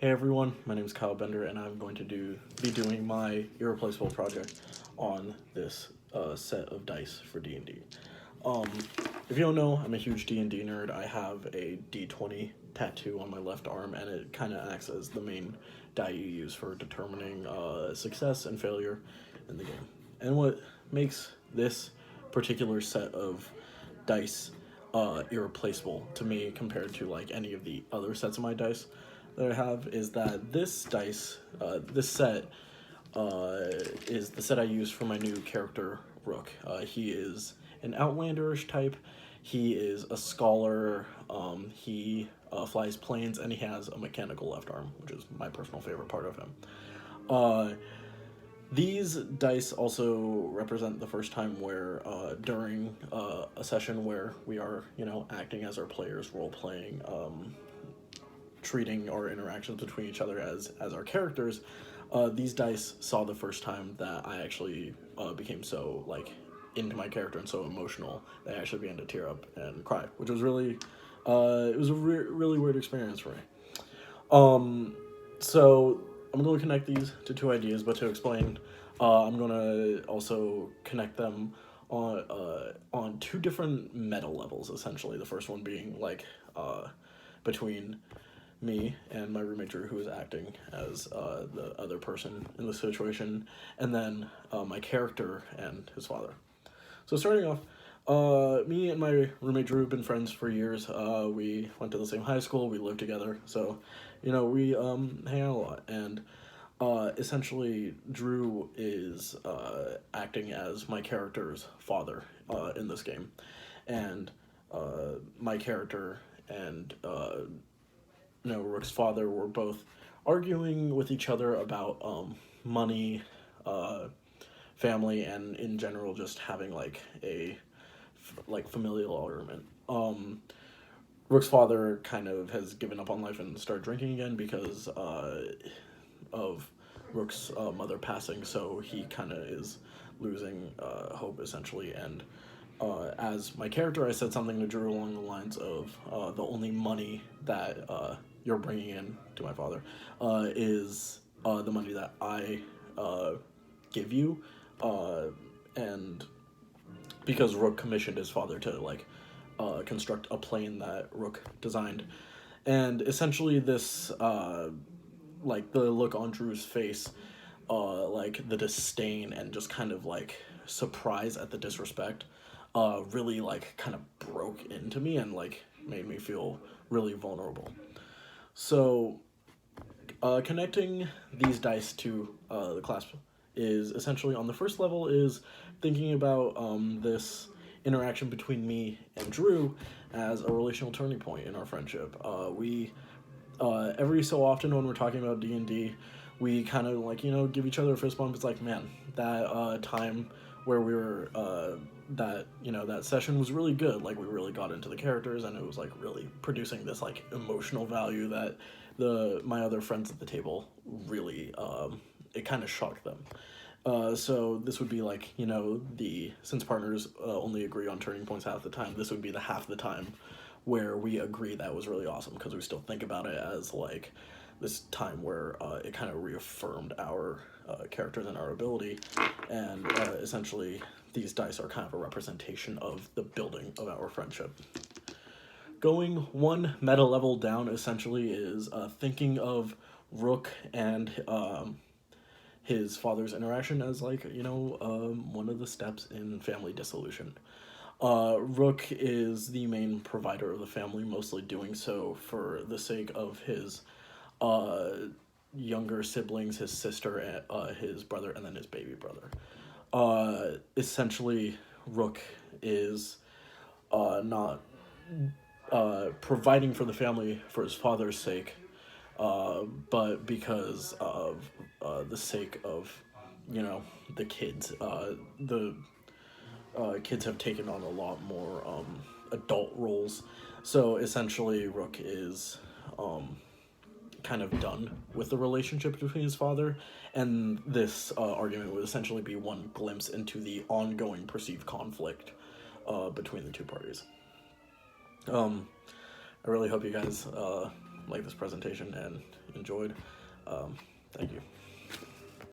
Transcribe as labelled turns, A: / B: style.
A: Hey everyone, my name is Kyle Bender, and I'm going to be doing my Irreplaceable project on this set of dice for D&D. Um, if you don't know, I'm a huge D&D nerd. I have a D20 tattoo on my left arm, and it kind of acts as the main die you use for determining success and failure in the game. And what makes this particular set of dice irreplaceable to me compared to like any of the other sets of my dice that I have is that this set is the set I use for my new character Rook. He is an outlanderish type. He is a scholar. He flies planes, and he has a mechanical left arm, which is my personal favorite part of him. These dice also represent the first time where, during a session where we are, acting as our players, role playing, treating our interactions between each other as our characters. These dice saw the first time that I actually became so into my character and so emotional that I actually began to tear up and cry, which was really, it was a really weird experience for me. So I'm going to connect these to two ideas, but to explain, I'm going to also connect them on two different meta levels, essentially. The first one being between me and my roommate Drew, who is acting as the other person in the situation, and then my character and his father. So starting off, me and my roommate Drew have been friends for years. We went to the same high school. We lived together. So, we hang out a lot. And essentially, Drew is acting as my character's father in this game. And my character and Rook's father were both arguing with each other about money, family, and in general just having a familial argument. Rook's father kind of has given up on life and started drinking again because of Rook's mother passing, so he kind of is losing hope essentially. And as my character, I said something to Drew along the lines of the only money that you're bringing in to my father is the money that I give you, and because Rook commissioned his father to construct a plane that Rook designed. And essentially this the look on Drew's face, the disdain and just kind of surprise at the disrespect really kind of broke into me and made me feel really vulnerable. So connecting these dice to the class is essentially, on the first level, is thinking about this interaction between me and Drew as a relational turning point in our friendship. We every so often when we're talking about D&D, we kind of give each other a fist bump. It's like, man, that time where we were that session was really good. We really got into the characters, and it was really producing this emotional value that my other friends at the table really it kind of shocked them. So this would be since partners only agree on turning points half the time, this would be the half the time where we agree that was really awesome, because we still think about it as this time where it kind of reaffirmed our characters and our ability. And essentially these dice are kind of a representation of the building of our friendship. Going one meta level down essentially is thinking of Rook and his father's interaction as one of the steps in family dissolution. Rook is the main provider of the family, mostly doing so for the sake of his younger siblings, his sister, his brother, and then his baby brother. Essentially, Rook is not providing for the family for his father's sake, but because of the sake of the kids. The kids have taken on a lot more adult roles, so essentially Rook is kind of done with the relationship between his father, and this argument would essentially be one glimpse into the ongoing perceived conflict between the two parties. I really hope you guys liked this presentation and enjoyed. Thank you.